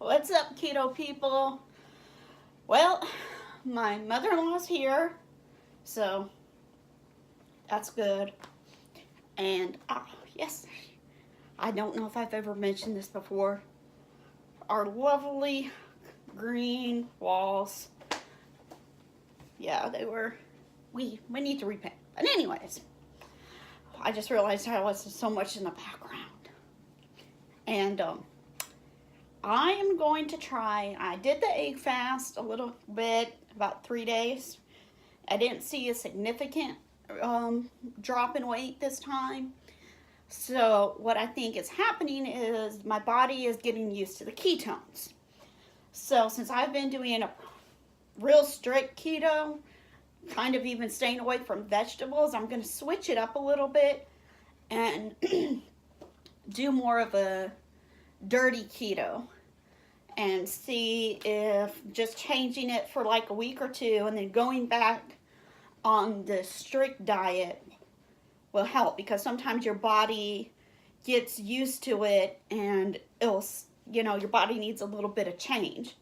What's up, keto people? Well, my mother-in-law's here, so that's good. And yes, I don't know if I've ever mentioned this before. Our lovely green walls. Yeah, they were. We need to repaint. But anyways, I just realized I was so much in the background, and I am going to try. I did the egg fast a little bit, about 3 days. I didn't see a significant drop in weight this time. So what I think is happening is my body is getting used to the ketones. So since I've been doing a real strict keto, kind of even staying away from vegetables, I'm going to switch it up a little bit and do more of a dirty keto and see if just changing it for like a week or two and then going back on the strict diet will help, because sometimes your body gets used to it and it'll, your body needs a little bit of change.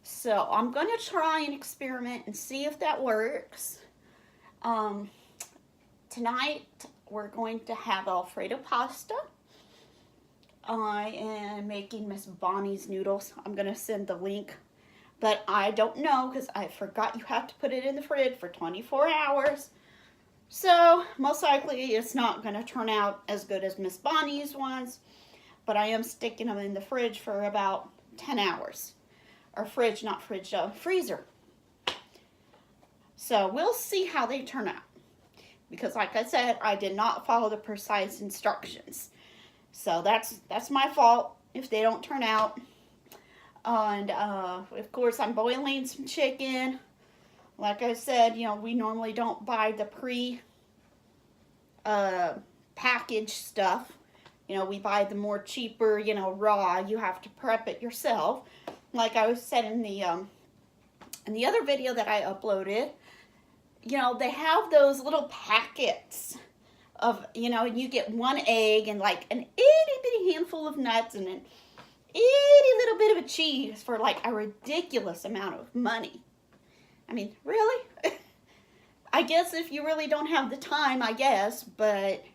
So I'm going to try and experiment and see if that works. Tonight we're going to have Alfredo pasta. I am making Miss Bonnie's noodles. I'm going to send the link, but I don't know because I forgot you have to put it in the fridge for 24 hours. So most likely it's not going to turn out as good as Miss Bonnie's ones, but I am sticking them in the fridge for about 10 hours. Or fridge, not fridge, freezer. So we'll see how they turn out, because like I said, I did not follow the precise instructions. So that's my fault if they don't turn out. And of course I'm boiling some chicken. Like I said, we normally don't buy the packaged stuff. We buy the more cheaper, raw. You have to prep it yourself. Like I said in the other video that I uploaded, they have those little packets of, and you get one egg and like an itty bitty handful of nuts and an itty little bit of a cheese for like a ridiculous amount of money. I mean, really? I guess if you really don't have the time, I guess, but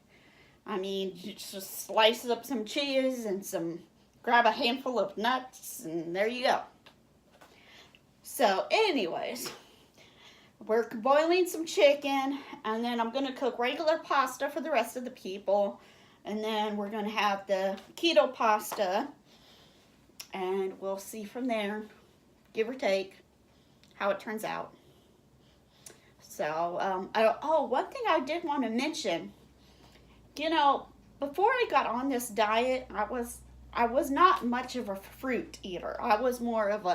I mean, you just slice up some cheese and grab a handful of nuts and there you go. So anyways, we're boiling some chicken, and then I'm going to cook regular pasta for the rest of the people, and then we're going to have the keto pasta, and we'll see from there, give or take, how it turns out. So, one thing I did want to mention, before I got on this diet, I was not much of a fruit eater. I was more of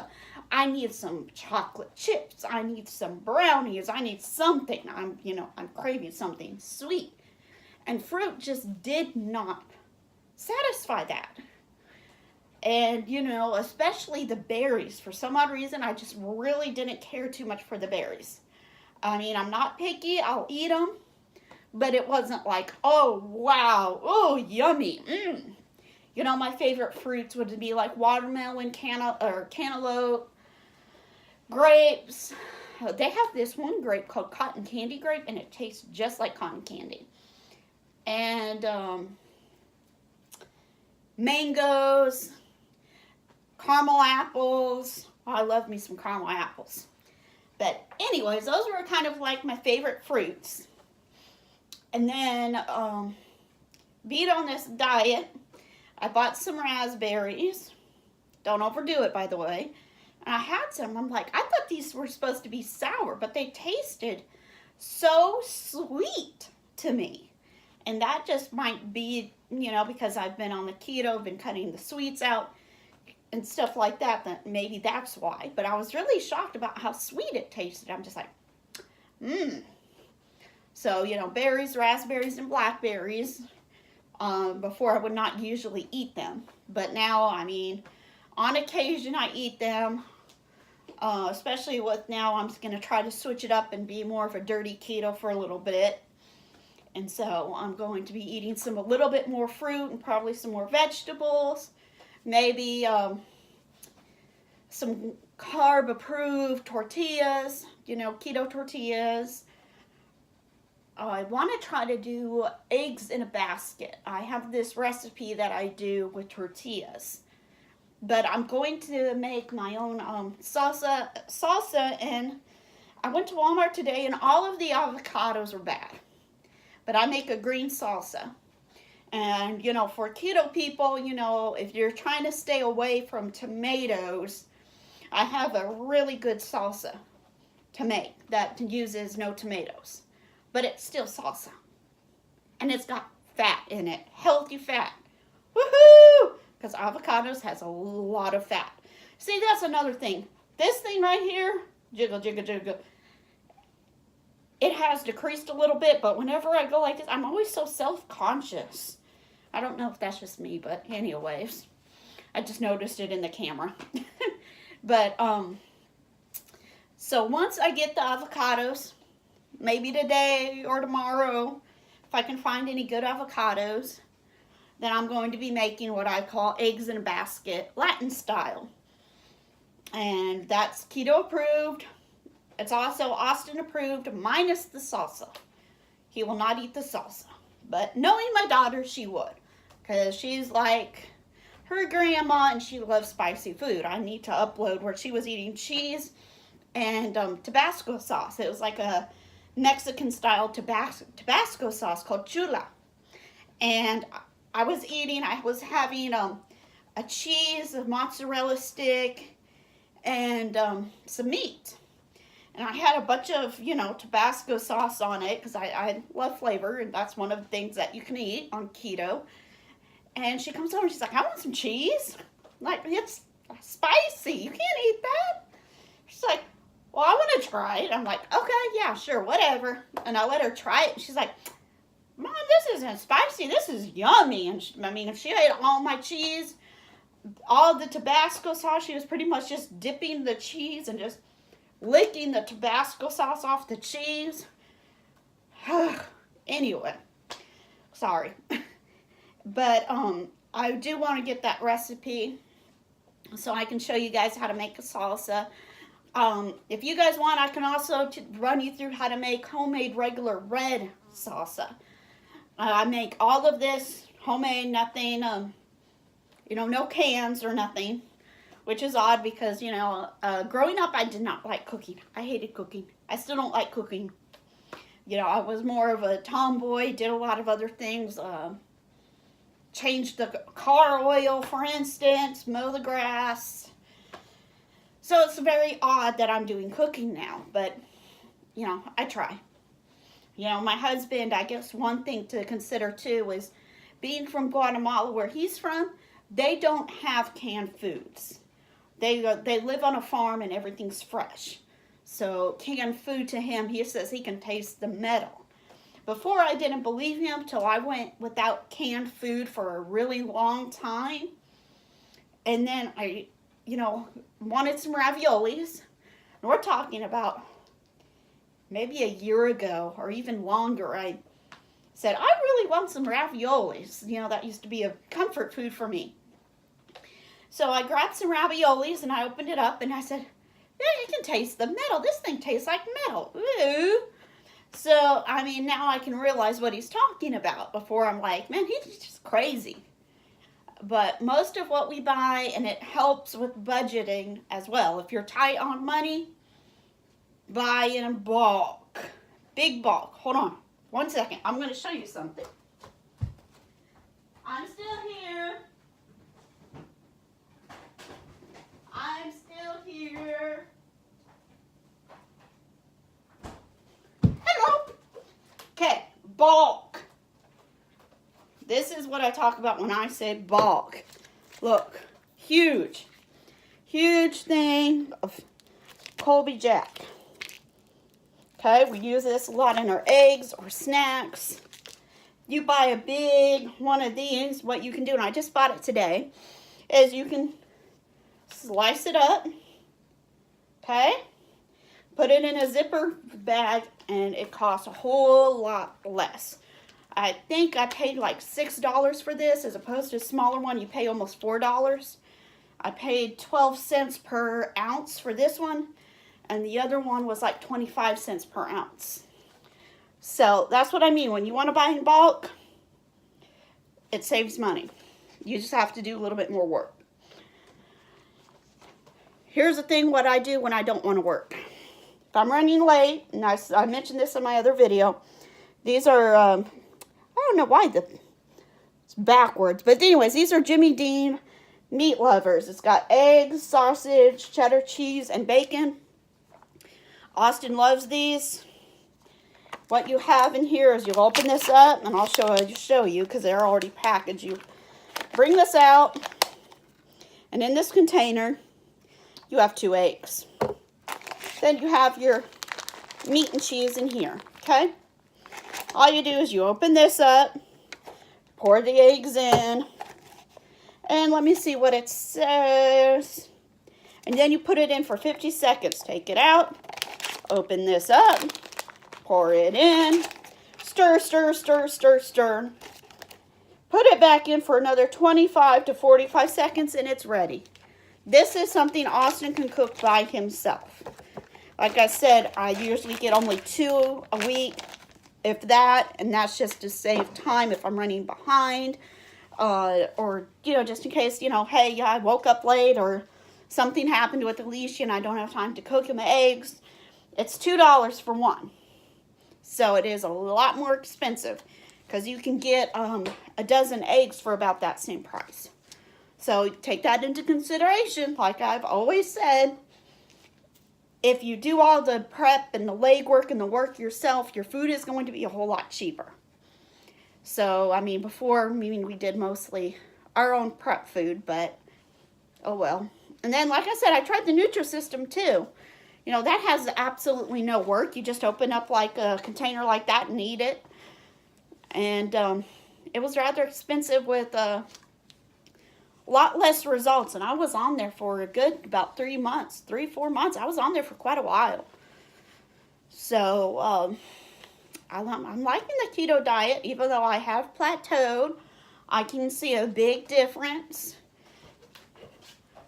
I need some chocolate chips. I need some brownies. I need something. I'm craving something sweet. And fruit just did not satisfy that. And, especially the berries. For some odd reason, I just really didn't care too much for the berries. I mean, I'm not picky. I'll eat them. But it wasn't like, oh, wow. Oh, yummy. My favorite fruits would be like watermelon, cantaloupe, grapes. They have this one grape called cotton candy grape, and it tastes just like cotton candy. And mangoes, caramel apples. Oh, I love me some caramel apples. But anyways, those were kind of like my favorite fruits. And then being on this diet, I bought some raspberries. Don't overdo it, by the way. And I had some. I'm like, I thought these were supposed to be sour, but they tasted so sweet to me. And that just might be, because I've been on the keto, been cutting the sweets out and stuff like that, that maybe that's why. But I was really shocked about how sweet it tasted. I'm just like, So, berries, raspberries, and blackberries. Before I would not usually eat them. But now, I mean, on occasion I eat them. Especially now I'm going to try to switch it up and be more of a dirty keto for a little bit. And so I'm going to be eating a little bit more fruit and probably some more vegetables. Maybe some carb approved tortillas, keto tortillas. I want to try to do eggs in a basket. I have this recipe that I do with tortillas. But I'm going to make my own salsa, and I went to Walmart today and all of the avocados are bad. But I make a green salsa. And, for keto people, if you're trying to stay away from tomatoes, I have a really good salsa to make that uses no tomatoes. But it's still salsa. And it's got fat in it, healthy fat. Woohoo! Because avocados has a lot of fat. See, that's another thing. This thing right here, jiggle, jiggle, jiggle, it has decreased a little bit, but whenever I go like this, I'm always so self-conscious. I don't know if that's just me, but anyways, I just noticed it in the camera. But, so once I get the avocados, maybe today or tomorrow, if I can find any good avocados, then I'm going to be making what I call eggs in a basket, Latin style. And that's keto approved. It's also Austin approved, minus the salsa. He will not eat the salsa. But knowing my daughter, she would. Because she's like her grandma and she loves spicy food. I need to upload where she was eating cheese and Tabasco sauce. It was like a Mexican style Tabasco sauce called chula. And I was having a cheese, a mozzarella stick, and some meat. And I had a bunch of, Tabasco sauce on it because I love flavor, and that's one of the things that you can eat on keto. And she comes over and she's like, I want some cheese. I'm like, it's spicy. You can't eat that. She's like, well, I want to try it. I'm like, okay, yeah, sure, whatever. And I let her try it. She's like, Mom, this isn't spicy. This is yummy. And if she ate all my cheese, all the Tabasco sauce, she was pretty much just dipping the cheese and just licking the Tabasco sauce off the cheese. Anyway, sorry. But I do want to get that recipe so I can show you guys how to make a salsa. If you guys want, I can also run you through how to make homemade regular red salsa. I make all of this homemade, nothing, no cans or nothing, which is odd because, growing up, I did not like cooking. I hated cooking. I still don't like cooking. I was more of a tomboy, did a lot of other things, changed the car oil, for instance, mow the grass. So it's very odd that I'm doing cooking now, but, I try. My husband, I guess one thing to consider too is being from Guatemala, where he's from, they don't have canned foods. They live on a farm and everything's fresh. So canned food to him, he says he can taste the metal. Before I didn't believe him till I went without canned food for a really long time. And then I, wanted some raviolis. And we're talking about maybe a year ago or even longer, I said, I really want some raviolis. That used to be a comfort food for me. So I grabbed some raviolis and I opened it up and I said, yeah, you can taste the metal. This thing tastes like metal. Ooh. So, now I can realize what he's talking about. Before I'm like, man, he's just crazy. But most of what we buy, and it helps with budgeting as well. If you're tight on money, buy in bulk. Big bulk. Hold on. 1 second. I'm going to show you something. I'm still here. I'm still here. Hello. Okay. Bulk. This is what I talk about when I say bulk. Look. Huge. Huge thing of Colby Jack. Okay, we use this a lot in our eggs or snacks. You buy a big one of these, what you can do, and I just bought it today, is you can slice it up, okay, put it in a zipper bag, and it costs a whole lot less. I think I paid like $6 for this, as opposed to a smaller one, you pay almost $4. I paid 12 cents per ounce for this one, and the other one was like 25 cents per ounce. So that's what I mean. When you want to buy in bulk, it saves money. You just have to do a little bit more work. Here's the thing, what I do when I don't want to work. If I'm running late, and I mentioned this in my other video, these are, I don't know why it's backwards, but anyways, these are Jimmy Dean meat lovers. It's got eggs, sausage, cheddar cheese, and bacon. Austin loves these. What you have in here is you'll open this up, and I'll show you because they're already packaged. You bring this out, and in this container, you have 2 eggs. Then you have your meat and cheese in here, okay? All you do is you open this up, pour the eggs in, and let me see what it says. And then you put it in for 50 seconds. Take it out, open this up, pour it in, stir, stir, stir, stir, stir. Put it back in for another 25 to 45 seconds, and it's ready. This is something Austin can cook by himself. Like I said, I usually get only 2 a week, if that, and that's just to save time if I'm running behind, or, you know, just in case, you know, hey, yeah, I woke up late, or something happened with Alicia and I don't have time to cook him eggs. It's $2 for one. So it is a lot more expensive, because you can get a dozen eggs for about that same price. So take that into consideration. Like I've always said, if you do all the prep and the legwork and the work yourself, your food is going to be a whole lot cheaper. So, I mean, before, we did mostly our own prep food, but oh well. And then, like I said, I tried the Nutrisystem too. You know, that has absolutely no work. You just open up like a container like that and eat it. And it was rather expensive with a lot less results. And I was on there for a good about 3 months, 4 months. I was on there for quite a while. So I'm liking the keto diet, even though I have plateaued. I can see a big difference.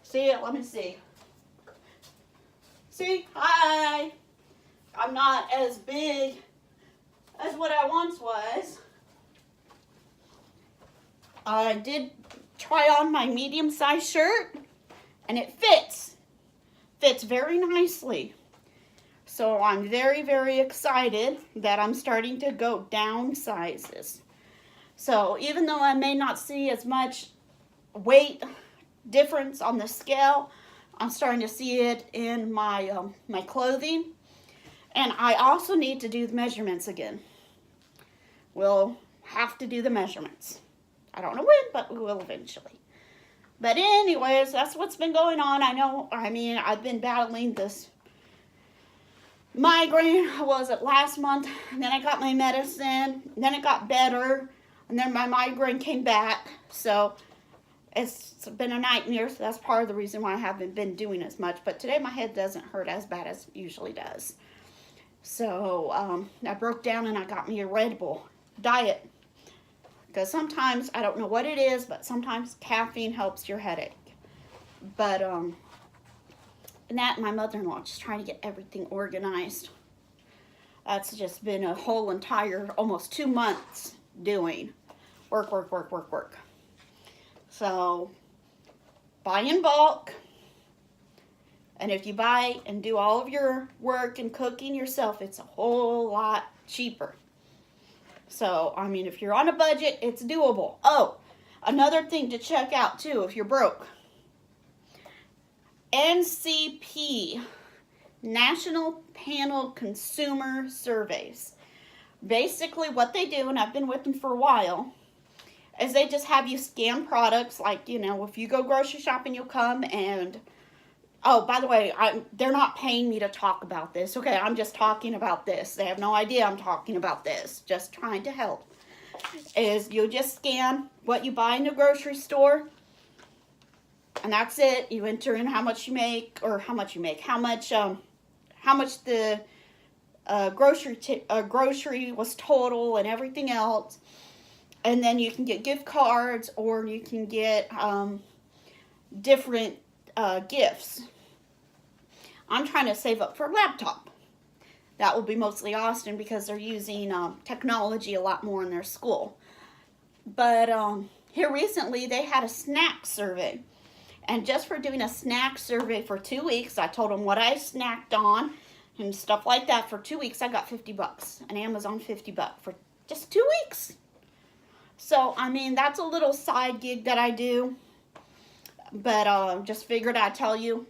See it? Let me see. See? Hi! I'm not as big as what I once was. I did try on my medium-sized shirt, and it fits. Fits very nicely. So I'm very, very excited that I'm starting to go down sizes. So even though I may not see as much weight difference on the scale, I'm starting to see it in my my clothing. And I also need to do the measurements again. We'll have to do the measurements. I don't know when, but we will eventually. But anyways, that's what's been going on. I've been battling this migraine. Was it last month? And then I got my medicine. And then it got better. And then my migraine came back. So it's been a nightmare. So that's part of the reason why I haven't been doing as much. But today my head doesn't hurt as bad as it usually does. So I broke down and I got me a Red Bull diet. Because sometimes, I don't know what it is, but sometimes caffeine helps your headache. But, and that, my mother-in-law, just trying to get everything organized. That's just been a whole entire, almost 2 months doing work. So, buy in bulk. And if you buy and do all of your work and cooking yourself, it's a whole lot cheaper. So, if you're on a budget, it's doable. Oh, another thing to check out, too, if you're broke. NCP, National Panel Consumer Surveys. Basically, what they do, and I've been with them for a while, is they just have you scan products. Like, if you go grocery shopping, you'll come and... Oh, by the way, they're not paying me to talk about this. Okay, I'm just talking about this. They have no idea I'm talking about this. Just trying to help. Is you just scan what you buy in the grocery store, and that's it. You enter in how much you make, how much the grocery was total and everything else, and then you can get gift cards, or you can get different gifts. I'm trying to save up for a laptop. That will be mostly Austin because they're using technology a lot more in their school. But here recently they had a snack survey. And just for doing a snack survey for 2 weeks, I told them what I snacked on and stuff like that. For 2 weeks, I got $50, an Amazon $50 for just 2 weeks. So, I mean, that's a little side gig that I do. But just figured I'd tell you.